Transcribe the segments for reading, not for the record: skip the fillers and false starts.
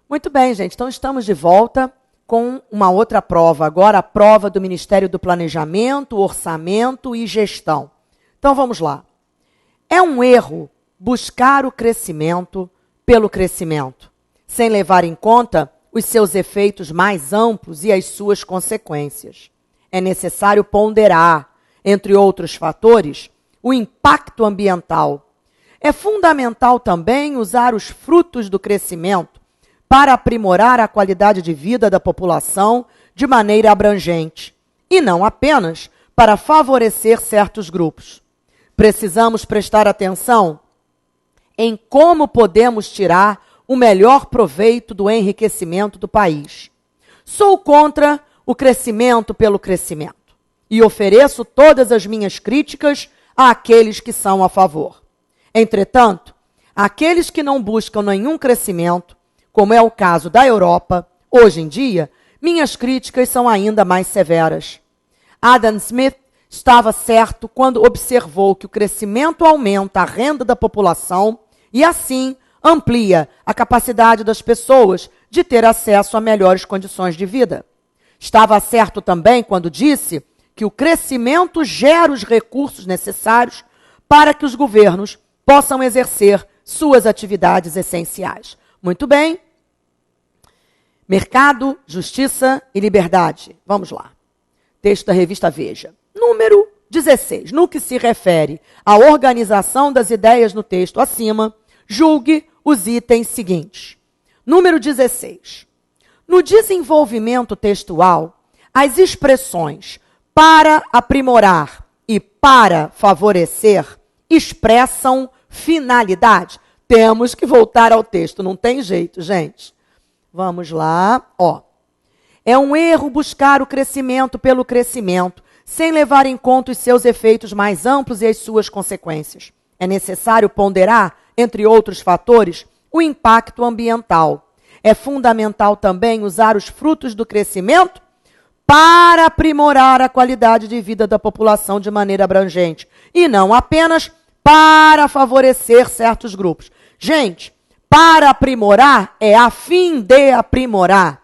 Muito bem, gente. Então, estamos de volta com uma outra prova. Agora, a prova do Ministério do Planejamento, Orçamento e Gestão. Então, vamos lá. É um erro buscar o crescimento pelo crescimento, sem levar em conta os seus efeitos mais amplos e as suas consequências. É necessário ponderar, entre outros fatores, o impacto ambiental. É fundamental também usar os frutos do crescimento para aprimorar a qualidade de vida da população de maneira abrangente, e não apenas para favorecer certos grupos. Precisamos prestar atenção em como podemos tirar o melhor proveito do enriquecimento do país. Sou contra o crescimento pelo crescimento e ofereço todas as minhas críticas àqueles que são a favor. Entretanto, aqueles que não buscam nenhum crescimento, como é o caso da Europa, hoje em dia, minhas críticas são ainda mais severas. Adam Smith estava certo quando observou que o crescimento aumenta a renda da população e, assim, amplia a capacidade das pessoas de ter acesso a melhores condições de vida. Estava certo também quando disse que o crescimento gera os recursos necessários para que os governos possam exercer suas atividades essenciais. Muito bem. Mercado, Justiça e Liberdade. Vamos lá. Texto da revista Veja. Número 16. No que se refere à organização das ideias no texto acima, julgue os itens seguintes. Número 16. No desenvolvimento textual, as expressões para aprimorar e para favorecer expressam finalidade. Temos que voltar ao texto, não tem jeito, gente. Vamos lá. É um erro buscar o crescimento pelo crescimento, sem levar em conta os seus efeitos mais amplos e as suas consequências. É necessário ponderar, entre outros fatores, o impacto ambiental. É fundamental também usar os frutos do crescimento para aprimorar a qualidade de vida da população de maneira abrangente, e não apenas para favorecer certos grupos. Gente, para aprimorar é a fim de aprimorar.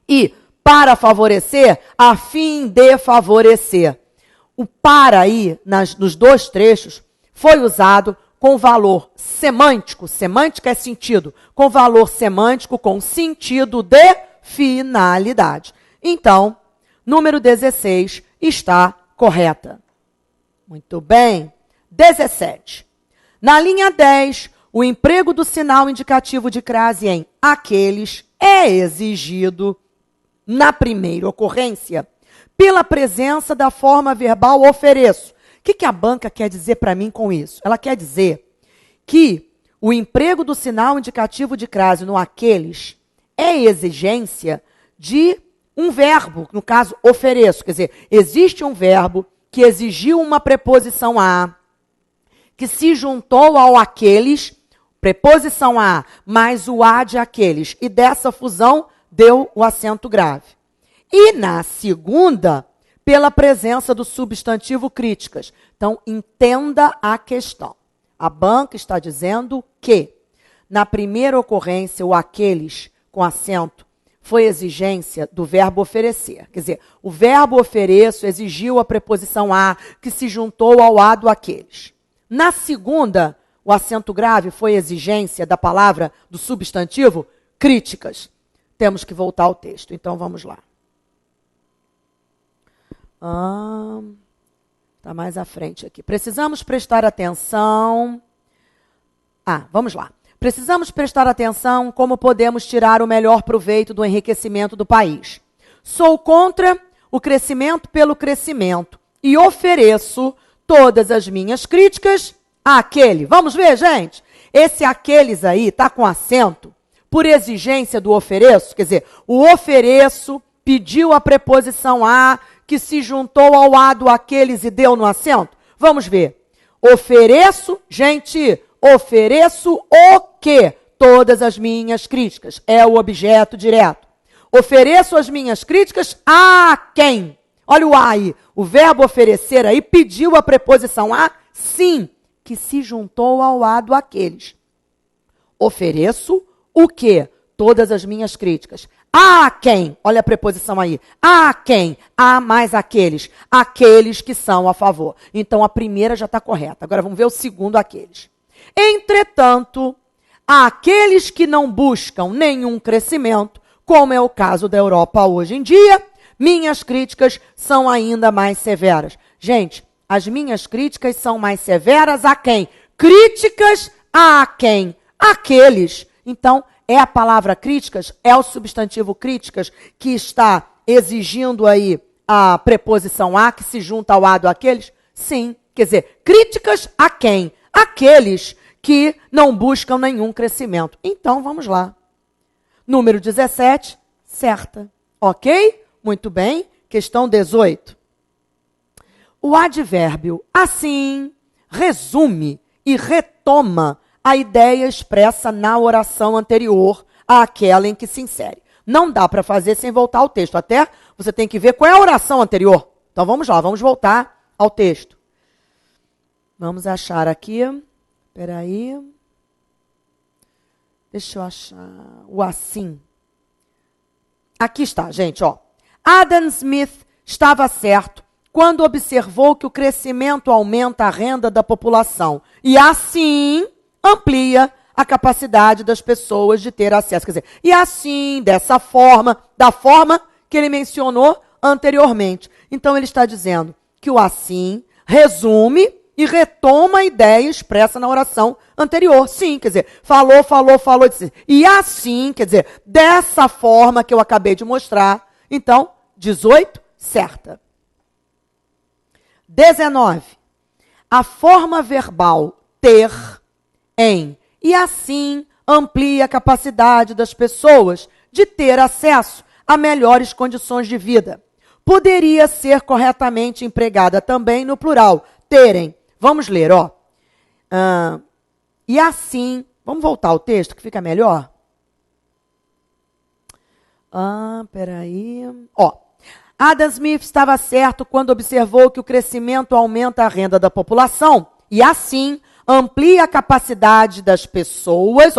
E para favorecer, a fim de favorecer. O para aí, nos dois trechos, foi usado com valor semântico, semântica é sentido, com valor semântico com sentido de finalidade. Então, número 16 está correta. Muito bem. 17. Na linha 10, o emprego do sinal indicativo de crase em aqueles é exigido na primeira ocorrência pela presença da forma verbal ofereço. O que a banca quer dizer para mim com isso? Ela quer dizer que o emprego do sinal indicativo de crase no aqueles é exigência de um verbo, no caso, ofereço. Quer dizer, existe um verbo que exigiu uma preposição a, que se juntou ao aqueles, preposição a, mais o a de aqueles, e dessa fusão deu o acento grave. E na segunda, pela presença do substantivo críticas. Então, entenda a questão. A banca está dizendo que, na primeira ocorrência, o aqueles, com acento, foi exigência do verbo oferecer. Quer dizer, o verbo ofereço exigiu a preposição a, que se juntou ao a do aqueles. Na segunda, o acento grave foi exigência da palavra do substantivo críticas. Temos que voltar ao texto. Então, vamos lá. Está mais à frente aqui. Precisamos prestar atenção. Vamos lá. Precisamos prestar atenção como podemos tirar o melhor proveito do enriquecimento do país. Sou contra o crescimento pelo crescimento e ofereço todas as minhas críticas àquele. Vamos ver, gente? Esse aqueles aí está com acento por exigência do ofereço. Quer dizer, o ofereço pediu a preposição a, que se juntou ao a do aqueles e deu no acento. Vamos ver. Ofereço, gente, ofereço o quê? Todas as minhas críticas. É o objeto direto. Ofereço as minhas críticas a quem? Olha o a aí. O verbo oferecer aí pediu a preposição a, sim, que se juntou ao a do aqueles. Ofereço o quê? todas as minhas críticas. A quem? Olha a preposição aí. A quem? A mais aqueles. Aqueles que são a favor. Então, a primeira já está correta. Agora, vamos ver o segundo, aqueles. Entretanto, aqueles que não buscam nenhum crescimento, como é o caso da Europa hoje em dia, minhas críticas são ainda mais severas. Gente, as minhas críticas são mais severas a quem? Críticas a quem? Aqueles. Então, é a palavra críticas, é o substantivo críticas que está exigindo aí a preposição a, que se junta ao a do aqueles? Sim. Quer dizer, críticas a quem? Aqueles que não buscam nenhum crescimento. Então, vamos lá. Número 17, certa. Ok? Muito bem. Questão 18. O advérbio assim resume e retoma a ideia expressa na oração anterior àquela em que se insere. Não dá para fazer sem voltar ao texto. Até você tem que ver qual é a oração anterior. Então, vamos lá. Vamos voltar ao texto. Vamos achar aqui. Espera aí. Deixa eu achar o assim. Aqui está, gente, ó. Adam Smith estava certo quando observou que o crescimento aumenta a renda da população e assim amplia a capacidade das pessoas de ter acesso. Quer dizer, e assim, dessa forma, da forma que ele mencionou anteriormente. Então, ele está dizendo que o assim resume e retoma a ideia expressa na oração anterior. Sim, quer dizer, falou, disse, e assim, quer dizer, dessa forma que eu acabei de mostrar. Então, 18, certa. 19. A forma verbal ter, em, e assim amplia a capacidade das pessoas de ter acesso a melhores condições de vida. Poderia ser corretamente empregada também no plural, terem. Vamos ler, ó. E assim, vamos voltar ao texto que fica melhor? Peraí. Ó. Adam Smith estava certo quando observou que o crescimento aumenta a renda da população e assim amplia a capacidade das pessoas,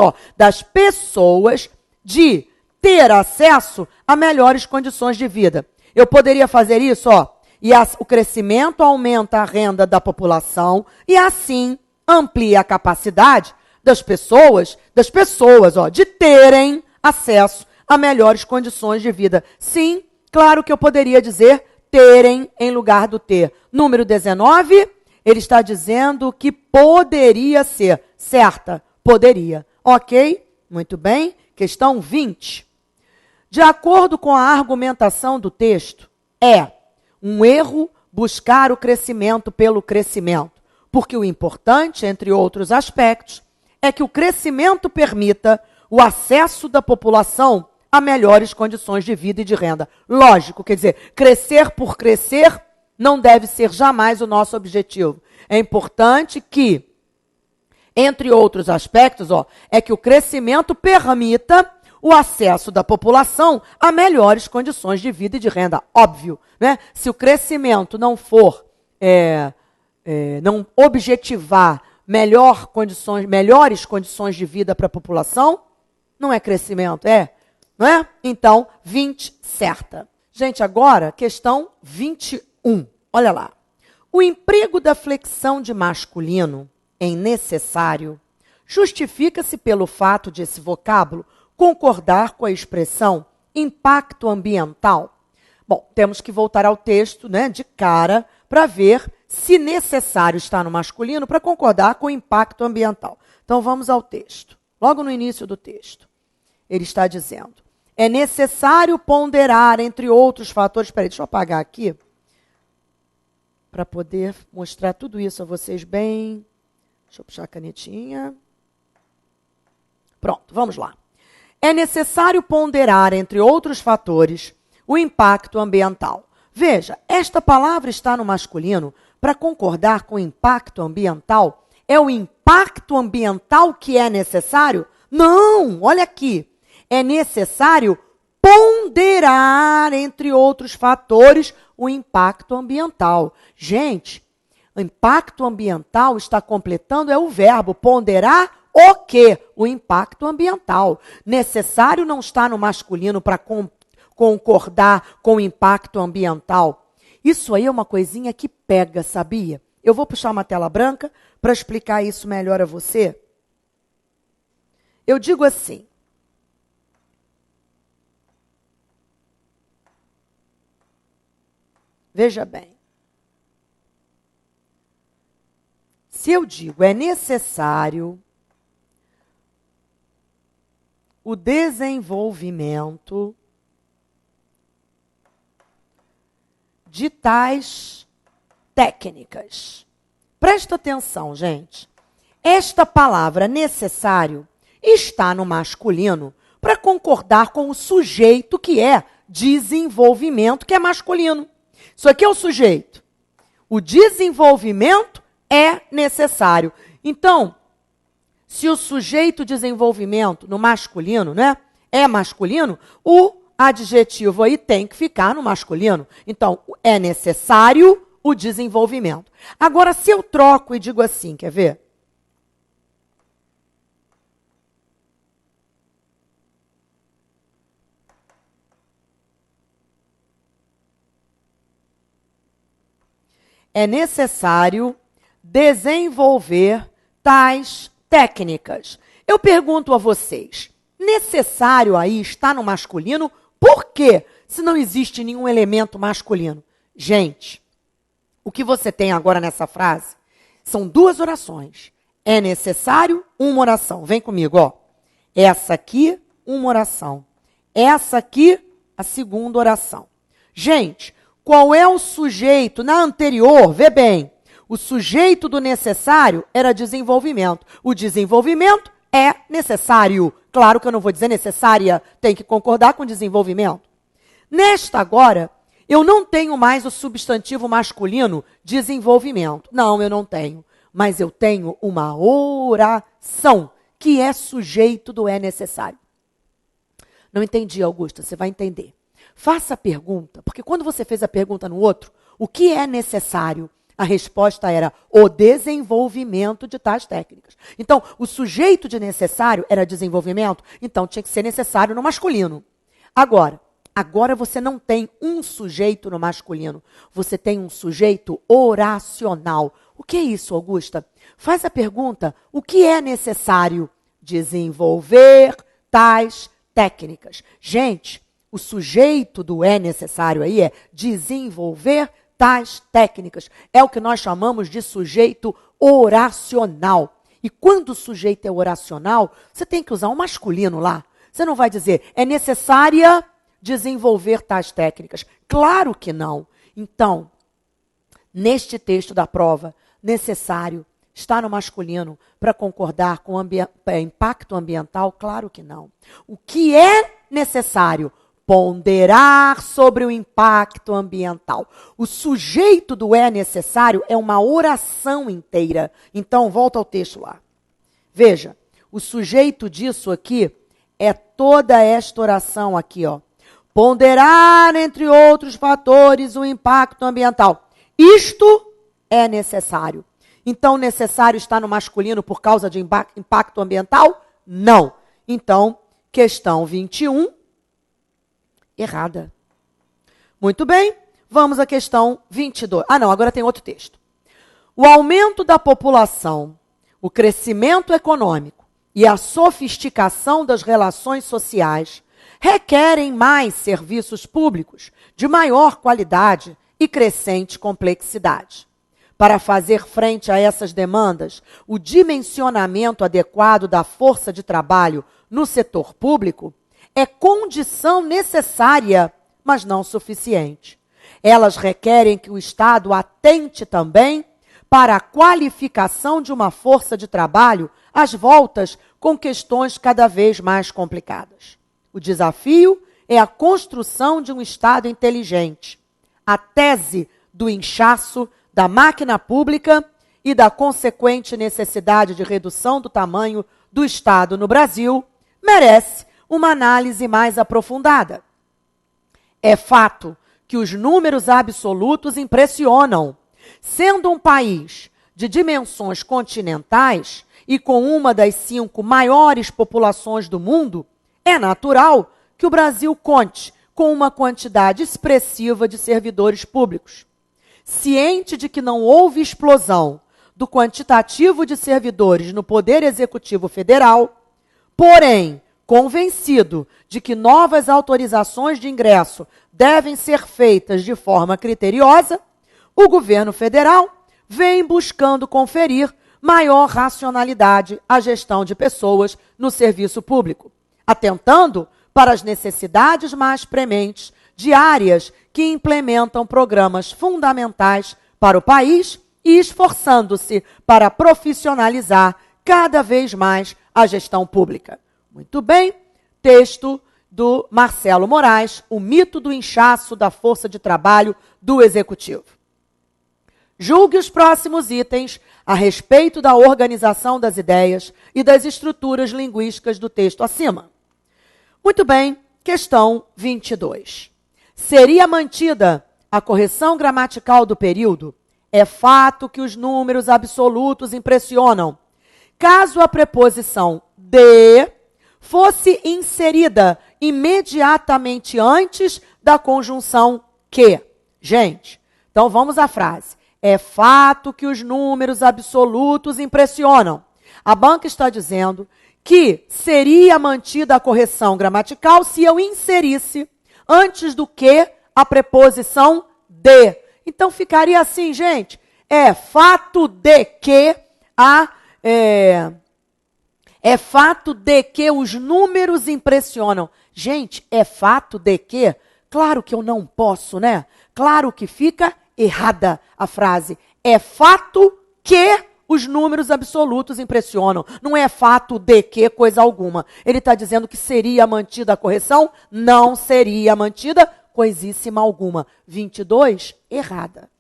de ter acesso a melhores condições de vida. Eu poderia fazer isso, ó. E o crescimento aumenta a renda da população e assim amplia a capacidade das pessoas, de terem acesso a melhores condições de vida. Sim, claro que eu poderia dizer terem em lugar do ter. Número 19, ele está dizendo que poderia ser. Certa, poderia. Ok? Muito bem. Questão 20. De acordo com a argumentação do texto, é um erro buscar o crescimento pelo crescimento, porque o importante, entre outros aspectos, é que o crescimento permita o acesso da população a melhores condições de vida e de renda. Lógico, quer dizer, crescer por crescer não deve ser jamais o nosso objetivo. É importante que, entre outros aspectos, é que o crescimento permita o acesso da população a melhores condições de vida e de renda. Óbvio, né? Se o crescimento não for, não objetivar melhores condições de vida para a população, não é crescimento, não é? Então, 20, certa. Gente, agora, questão 21. Olha lá. O emprego da flexão de masculino em necessário justifica-se pelo fato de esse vocábulo concordar com a expressão impacto ambiental? Bom, temos que voltar ao texto, né, de cara para ver se necessário está no masculino para concordar com o impacto ambiental. Então, vamos ao texto. Logo no início do texto, ele está dizendo, é necessário ponderar, entre outros fatores... Espera aí, deixa eu apagar aqui, para poder mostrar tudo isso a vocês bem. Deixa eu puxar a canetinha. Pronto, vamos lá. É necessário ponderar, entre outros fatores, o impacto ambiental. Veja, esta palavra está no masculino para concordar com o impacto ambiental. É o impacto ambiental que é necessário? Não, olha aqui. É necessário ponderar, entre outros fatores, o impacto ambiental. Gente, o impacto ambiental está completando, é o verbo ponderar o quê? O impacto ambiental. Necessário não está no masculino para concordar com o impacto ambiental. Isso aí é uma coisinha que pega, sabia? Eu vou puxar uma tela branca para explicar isso melhor a você. Eu digo assim. Veja bem. Se eu digo é necessário o desenvolvimento de tais técnicas. Presta atenção, gente. Esta palavra necessário está no masculino para concordar com o sujeito que é desenvolvimento, que é masculino. Isso aqui é o sujeito. O desenvolvimento é necessário. Então, se o sujeito desenvolvimento no masculino, né, é masculino, o adjetivo aí tem que ficar no masculino. Então, é necessário o desenvolvimento. Agora, se eu troco e digo assim, quer ver? É necessário desenvolver tais técnicas. Eu pergunto a vocês, necessário aí está no masculino? Por quê? Se não existe nenhum elemento masculino. Gente, o que você tem agora nessa frase são duas orações. É necessário uma oração. Vem comigo, ó. Essa aqui, uma oração. Essa aqui, a segunda oração. Gente, qual é o sujeito? Na anterior, vê bem, o sujeito do necessário era desenvolvimento. O desenvolvimento é necessário. Claro que eu não vou dizer necessária, tem que concordar com desenvolvimento. Nesta agora, eu não tenho mais o substantivo masculino desenvolvimento. Não, eu não tenho. Mas eu tenho uma oração, que é sujeito do é necessário. Não entendi, Augusta, você vai entender. Faça a pergunta, porque quando você fez a pergunta no outro, o que é necessário? A resposta era o desenvolvimento de tais técnicas. Então, o sujeito de necessário era desenvolvimento, então tinha que ser necessário no masculino. Agora você não tem um sujeito no masculino, você tem um sujeito oracional. O que é isso, Augusta? Faz a pergunta, o que é necessário? Desenvolver tais técnicas. Gente, o sujeito do é necessário aí é desenvolver tais técnicas. É o que nós chamamos de sujeito oracional. E quando o sujeito é oracional, você tem que usar um masculino lá. Você não vai dizer, é necessária desenvolver tais técnicas. Claro que não. Então, neste texto da prova, necessário está no masculino para concordar com o impacto ambiental? Claro que não. O que é necessário? Ponderar sobre o impacto ambiental. O sujeito do é necessário é uma oração inteira. Então, volta ao texto lá. Veja, o sujeito disso aqui é toda esta oração aqui, ó. Ponderar, entre outros fatores, o impacto ambiental. Isto é necessário. Então, necessário está no masculino por causa de impacto ambiental? Não. Então, questão 21, errada. Muito bem, vamos à questão 22. Ah, não, agora tem outro texto. O aumento da população, o crescimento econômico e a sofisticação das relações sociais requerem mais serviços públicos de maior qualidade e crescente complexidade. Para fazer frente a essas demandas, o dimensionamento adequado da força de trabalho no setor público é condição necessária, mas não suficiente. Elas requerem que o Estado atente também para a qualificação de uma força de trabalho às voltas com questões cada vez mais complicadas. O desafio é a construção de um Estado inteligente. A tese do inchaço da máquina pública e da consequente necessidade de redução do tamanho do Estado no Brasil merece uma análise mais aprofundada. É fato que os números absolutos impressionam. Sendo um país de dimensões continentais e com uma das 5 maiores populações do mundo, é natural que o Brasil conte com uma quantidade expressiva de servidores públicos. Ciente de que não houve explosão do quantitativo de servidores no Poder Executivo Federal, porém, convencido de que novas autorizações de ingresso devem ser feitas de forma criteriosa, o governo federal vem buscando conferir maior racionalidade à gestão de pessoas no serviço público, atentando para as necessidades mais prementes de áreas que implementam programas fundamentais para o país e esforçando-se para profissionalizar cada vez mais a gestão pública. Muito bem, texto do Marcelo Moraes, O Mito do Inchaço da Força de Trabalho do Executivo. Julgue os próximos itens a respeito da organização das ideias e das estruturas linguísticas do texto acima. Muito bem, questão 22. Seria mantida a correção gramatical do período? É fato que os números absolutos impressionam. Caso a preposição de fosse inserida imediatamente antes da conjunção que. Gente, então vamos à frase. É fato que os números absolutos impressionam. A banca está dizendo que seria mantida a correção gramatical se eu inserisse antes do que a preposição de. Então ficaria assim, gente. É fato de que é fato de que os números impressionam. Gente, é fato de que? Claro que eu não posso, né? Claro que fica errada a frase. É fato que os números absolutos impressionam. Não é fato de que coisa alguma. Ele está dizendo que seria mantida a correção? Não seria mantida coisíssima alguma. 22, errada.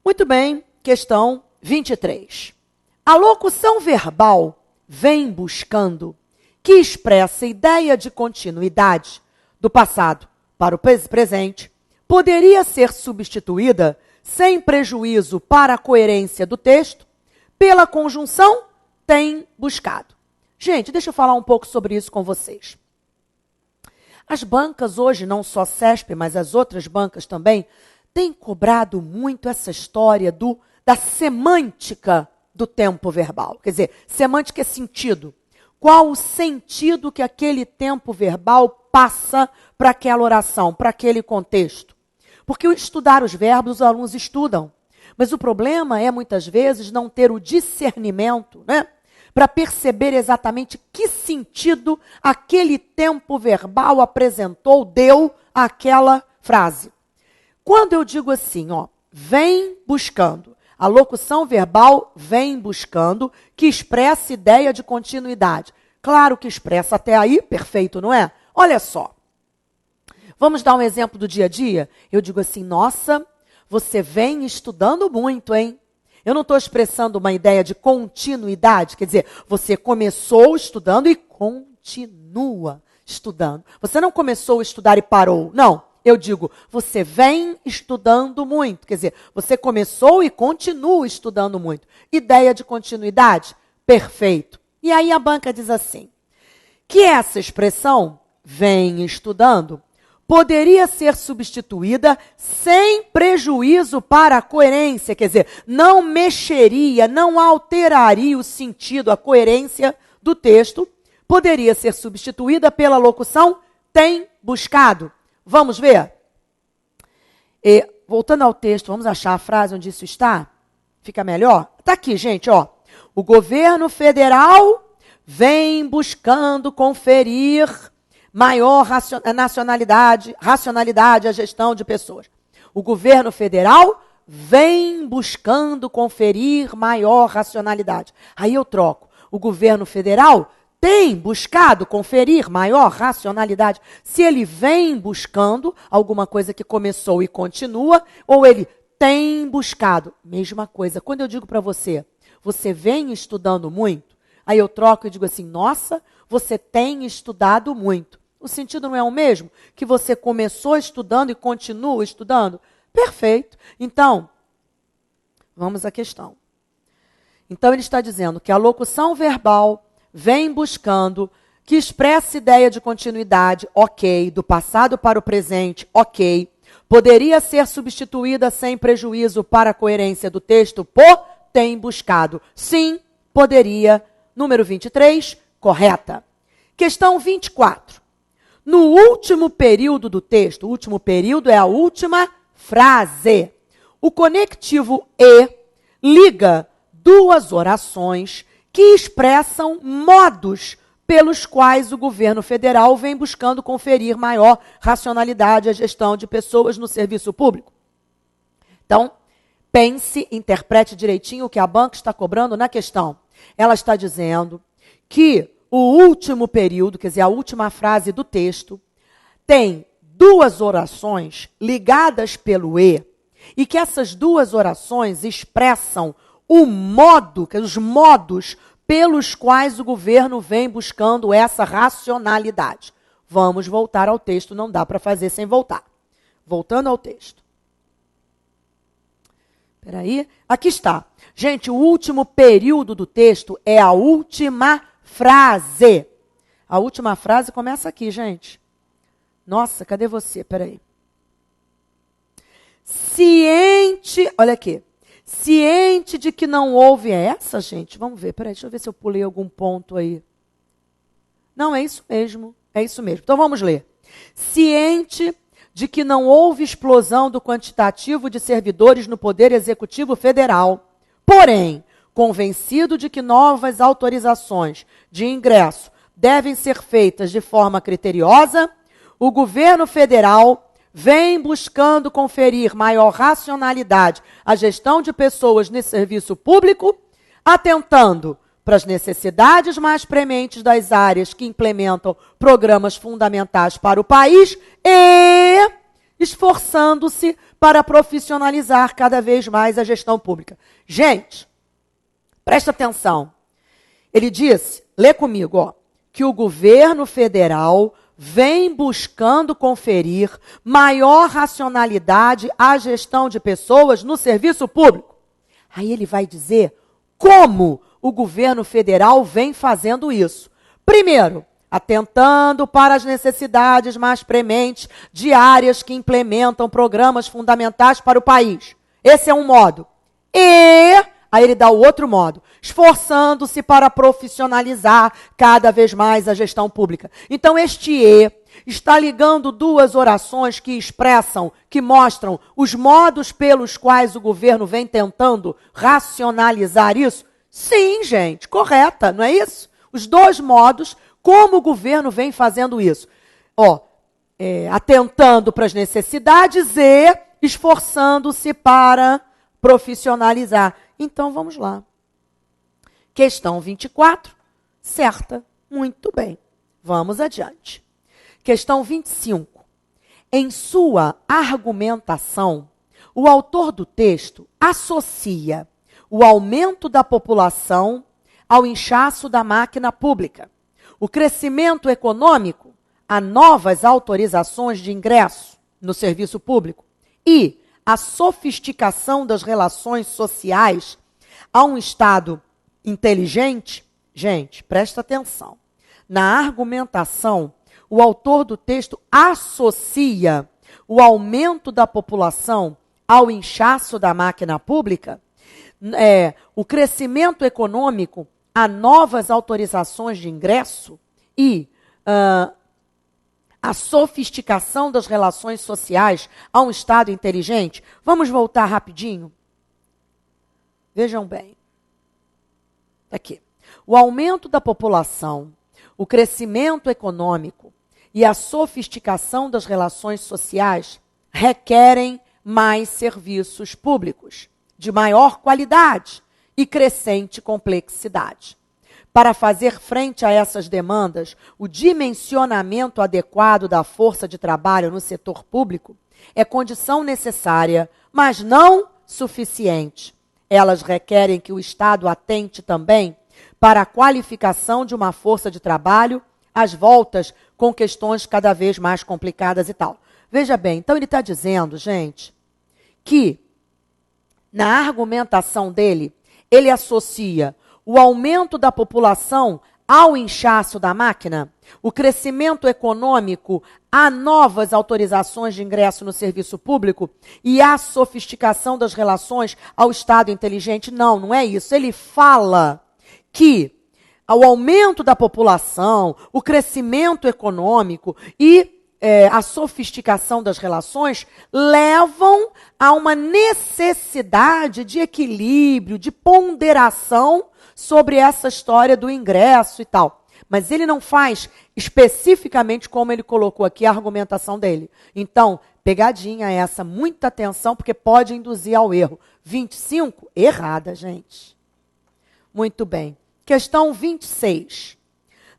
Muito bem, questão 23. A locução verbal vem buscando que expressa ideia de continuidade do passado para o presente, poderia ser substituída, sem prejuízo para a coerência do texto, pela conjunção tem buscado. Gente, deixa eu falar um pouco sobre isso com vocês. As bancas hoje, não só CESP, mas as outras bancas também, têm cobrado muito essa história da semântica do tempo verbal. Quer dizer, semântica é sentido. Qual o sentido que aquele tempo verbal passa para aquela oração, para aquele contexto? Porque ao estudar os verbos, os alunos estudam. Mas o problema é, muitas vezes, não ter o discernimento, né? Para perceber exatamente que sentido aquele tempo verbal apresentou, deu àquela frase. Quando eu digo assim, ó, vem buscando, a locução verbal vem buscando, que expressa ideia de continuidade. Claro que expressa até aí, perfeito, não é? Olha só. Vamos dar um exemplo do dia a dia? Eu digo assim, nossa, você vem estudando muito, hein? Eu não estou expressando uma ideia de continuidade, quer dizer, você começou estudando e continua estudando. Você não começou a estudar e parou, não. Eu digo, você vem estudando muito, quer dizer, você começou e continua estudando muito. Ideia de continuidade? Perfeito. E aí a banca diz assim, que essa expressão, vem estudando, poderia ser substituída sem prejuízo para a coerência, quer dizer, não mexeria, não alteraria o sentido, a coerência do texto, poderia ser substituída pela locução tem buscado. Vamos ver? Voltando ao texto, vamos achar a frase onde isso está? Fica melhor? Está aqui, gente, ó. O governo federal vem buscando conferir maior racionalidade à gestão de pessoas. O governo federal vem buscando conferir maior racionalidade. Aí eu troco. O governo federal tem buscado conferir maior racionalidade. Se ele vem buscando alguma coisa que começou e continua, ou ele tem buscado. Mesma coisa. Quando eu digo para você, você vem estudando muito, aí eu troco e digo assim, nossa, você tem estudado muito. O sentido não é o mesmo? Que você começou estudando e continua estudando? Perfeito. Então, Vamos à questão. Então, ele está dizendo que a locução verbal vem buscando que expresse ideia de continuidade, ok, do passado para o presente, ok, poderia ser substituída sem prejuízo para a coerência do texto por tem buscado. Sim, poderia. Número 23, correta. Questão 24. No último período do texto, o último período é a última frase. O conectivo e liga duas orações que expressam modos pelos quais o governo federal vem buscando conferir maior racionalidade à gestão de pessoas no serviço público. Então, pense, interprete direitinho o que a banca está cobrando na questão. Ela está dizendo que o último período, quer dizer, a última frase do texto, tem duas orações ligadas pelo e que essas duas orações expressam o modo, os modos pelos quais o governo vem buscando essa racionalidade. Vamos voltar ao texto, não dá para fazer sem voltar. Voltando ao texto. Espera aí. Aqui está. Gente, o último período do texto é a última frase. A última frase começa aqui, gente. Nossa, cadê você? Espera aí. Ciente, olha aqui. Ciente de que não houve essa, gente? Vamos ver, peraí, deixa eu ver se eu pulei algum ponto aí. Não, é isso mesmo, é isso mesmo. Então vamos ler. Ciente de que não houve explosão do quantitativo de servidores no Poder Executivo Federal, porém, convencido de que novas autorizações de ingresso devem ser feitas de forma criteriosa, o governo federal vem buscando conferir maior racionalidade à gestão de pessoas nesse serviço público, atentando para as necessidades mais prementes das áreas que implementam programas fundamentais para o país e esforçando-se para profissionalizar cada vez mais a gestão pública. Gente, presta atenção. Ele disse, lê comigo, ó, que o governo federal vem buscando conferir maior racionalidade à gestão de pessoas no serviço público. Aí ele vai dizer como o governo federal vem fazendo isso. Primeiro, atentando para as necessidades mais prementes de áreas que implementam programas fundamentais para o país. Esse é um modo. E aí ele dá o outro modo, esforçando-se para profissionalizar cada vez mais a gestão pública. Então, este E está ligando duas orações que expressam, que mostram os modos pelos quais o governo vem tentando racionalizar isso. Sim, gente, correta, não é isso? Os dois modos, como o governo vem fazendo isso. Ó, atentando para as necessidades e esforçando-se para profissionalizar. Então, vamos lá. Questão 24, certa. Muito bem. Vamos adiante. Questão 25. Em sua argumentação, o autor do texto associa o aumento da população ao inchaço da máquina pública, o crescimento econômico a novas autorizações de ingresso no serviço público e a sofisticação das relações sociais a um Estado inteligente. Gente, presta atenção. Na argumentação, o autor do texto associa o aumento da população ao inchaço da máquina pública, o crescimento econômico a novas autorizações de ingresso e a sofisticação das relações sociais a um Estado inteligente. Vamos voltar rapidinho? Vejam bem. Aqui. O aumento da população, o crescimento econômico e a sofisticação das relações sociais requerem mais serviços públicos, de maior qualidade e crescente complexidade. Para fazer frente a essas demandas, o dimensionamento adequado da força de trabalho no setor público é condição necessária, mas não suficiente. Elas requerem que o Estado atente também para a qualificação de uma força de trabalho às voltas com questões cada vez mais complicadas e tal. Veja bem, então ele está dizendo, gente, que na argumentação dele, ele associa o aumento da população ao inchaço da máquina, o crescimento econômico a novas autorizações de ingresso no serviço público e a sofisticação das relações ao Estado inteligente. Não, não é isso. Ele fala que o aumento da população, o crescimento econômico e a sofisticação das relações levam a uma necessidade de equilíbrio, de ponderação sobre essa história do ingresso e tal. Mas ele não faz especificamente como ele colocou aqui a argumentação dele. Então, pegadinha essa, muita atenção, porque pode induzir ao erro. 25, errada, gente. Muito bem. Questão 26.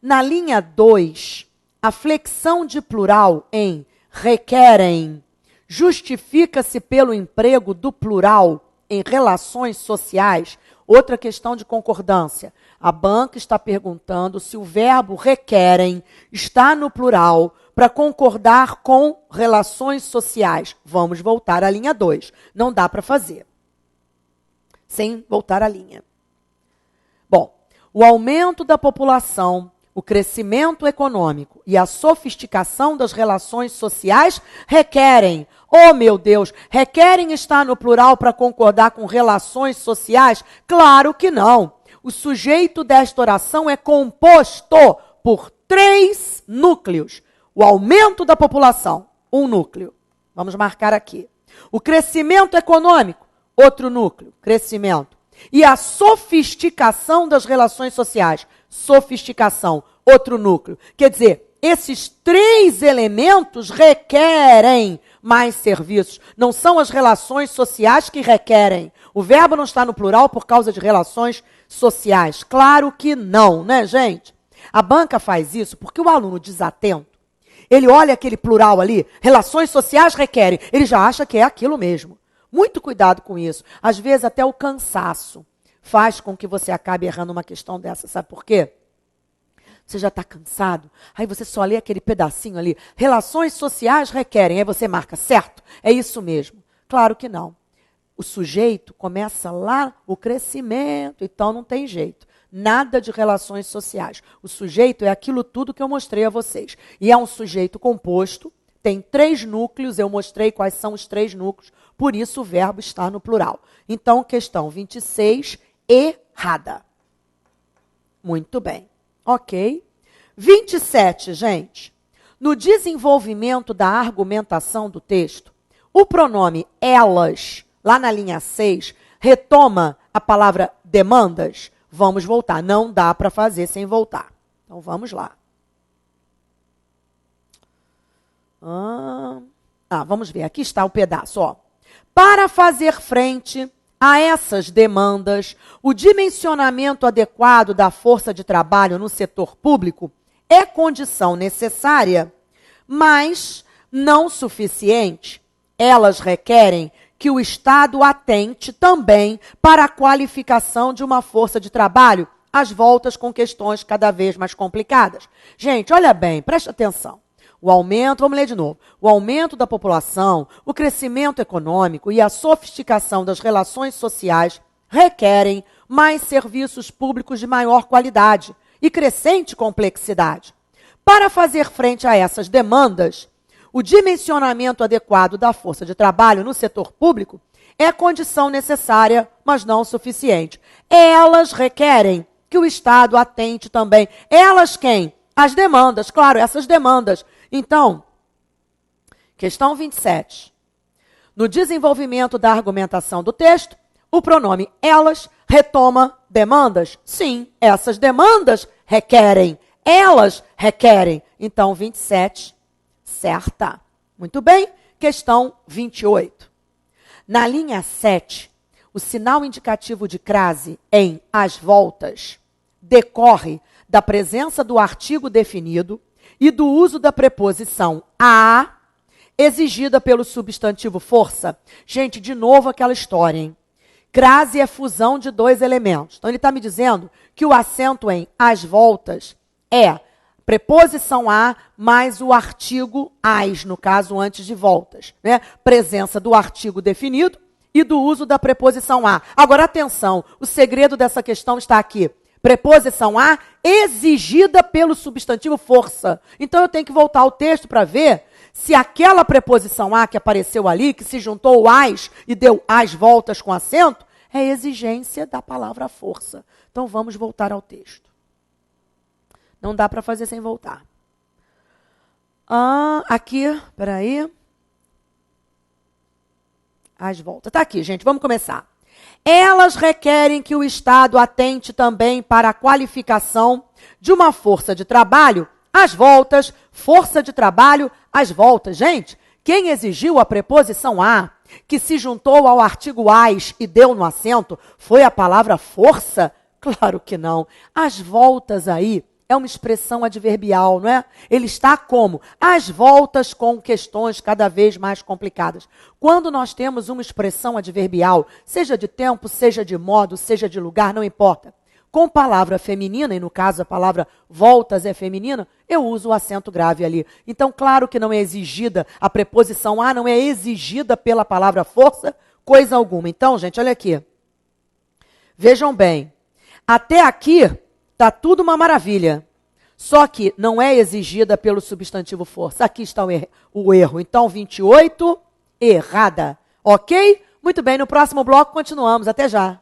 Na linha 2, a flexão de plural em requerem justifica-se pelo emprego do plural em relações sociais. Outra questão de concordância. A banca está perguntando se o verbo requerem está no plural para concordar com relações sociais. Vamos voltar à linha 2. Não dá para fazer sem voltar à linha. Bom, o aumento da população, o crescimento econômico e a sofisticação das relações sociais requerem, oh meu Deus, requerem estar no plural para concordar com relações sociais? Claro que não. O sujeito desta oração é composto por 3 núcleos. O aumento da população, um núcleo. Vamos marcar aqui. O crescimento econômico, outro núcleo, crescimento. E a sofisticação das relações sociais, sofisticação, outro núcleo. Quer dizer, esses 3 elementos requerem mais serviços. Não são as relações sociais que requerem. O verbo não está no plural por causa de relações sociais. Claro que não, né, gente? A banca faz isso porque o aluno desatento, ele olha aquele plural ali, relações sociais requerem, ele já acha que é aquilo mesmo. Muito cuidado com isso. Às vezes até o cansaço faz com que você acabe errando uma questão dessa. Sabe por quê? Você já está cansado, aí você só lê aquele pedacinho ali. Relações sociais requerem, aí você marca, certo? É isso mesmo. Claro que não. O sujeito começa lá o crescimento, então não tem jeito. Nada de relações sociais. O sujeito é aquilo tudo que eu mostrei a vocês. E é um sujeito composto, tem 3 núcleos, eu mostrei quais são os 3 núcleos, por isso o verbo está no plural. Então, questão 26, errada. Muito bem. Ok. 27, gente. No desenvolvimento da argumentação do texto, o pronome elas, lá na linha 6, retoma a palavra demandas. Vamos voltar. Não dá para fazer sem voltar. Então, vamos lá. Vamos ver. Aqui está o pedaço. Ó. Para fazer frente a essas demandas, o dimensionamento adequado da força de trabalho no setor público é condição necessária, mas não suficiente. Elas requerem que o Estado atente também para a qualificação de uma força de trabalho, às voltas com questões cada vez mais complicadas. Gente, olha bem, preste atenção. O aumento, vamos ler de novo, o aumento da população, o crescimento econômico e a sofisticação das relações sociais requerem mais serviços públicos de maior qualidade e crescente complexidade. Para fazer frente a essas demandas, o dimensionamento adequado da força de trabalho no setor público é condição necessária, mas não suficiente. Elas requerem que o Estado atente também. Elas quem? As demandas, claro, essas demandas. Então, questão 27. No desenvolvimento da argumentação do texto, o pronome elas retoma demandas. Sim, essas demandas requerem. Elas requerem. Então, 27, certa. Muito bem. Questão 28. Na linha 7, o sinal indicativo de crase em as voltas decorre da presença do artigo definido e do uso da preposição a, exigida pelo substantivo força. Gente, de novo aquela história, hein? Crase é fusão de 2 elementos. Então, ele está me dizendo que o acento em as voltas é preposição a mais o artigo as, no caso, antes de voltas. Né? Presença do artigo definido e do uso da preposição a. Agora, atenção, o segredo dessa questão está aqui. Preposição a exigida pelo substantivo força. Então, eu tenho que voltar ao texto para ver se aquela preposição a que apareceu ali, que se juntou o as e deu as voltas com acento, é exigência da palavra força. Então, vamos voltar ao texto. Não dá para fazer sem voltar. Aqui, peraí. As voltas. Está aqui, gente, vamos começar. Elas requerem que o Estado atente também para a qualificação de uma força de trabalho, as voltas, força de trabalho, as voltas. Gente, quem exigiu a preposição a, que se juntou ao artigo as e deu no acento, foi a palavra força? Claro que não. As voltas aí é uma expressão adverbial, não é? Ele está como? Às voltas com questões cada vez mais complicadas. Quando nós temos uma expressão adverbial, seja de tempo, seja de modo, seja de lugar, não importa, com palavra feminina, e no caso a palavra voltas é feminina, eu uso o acento grave ali. Então, claro que não é exigida, a preposição a não é exigida pela palavra força, coisa alguma. Então, gente, olha aqui. Vejam bem, até aqui está tudo uma maravilha. Só que não é exigida pelo substantivo força. Aqui está o erro. Então, 28, errada. Ok? Muito bem, no próximo bloco continuamos. Até já.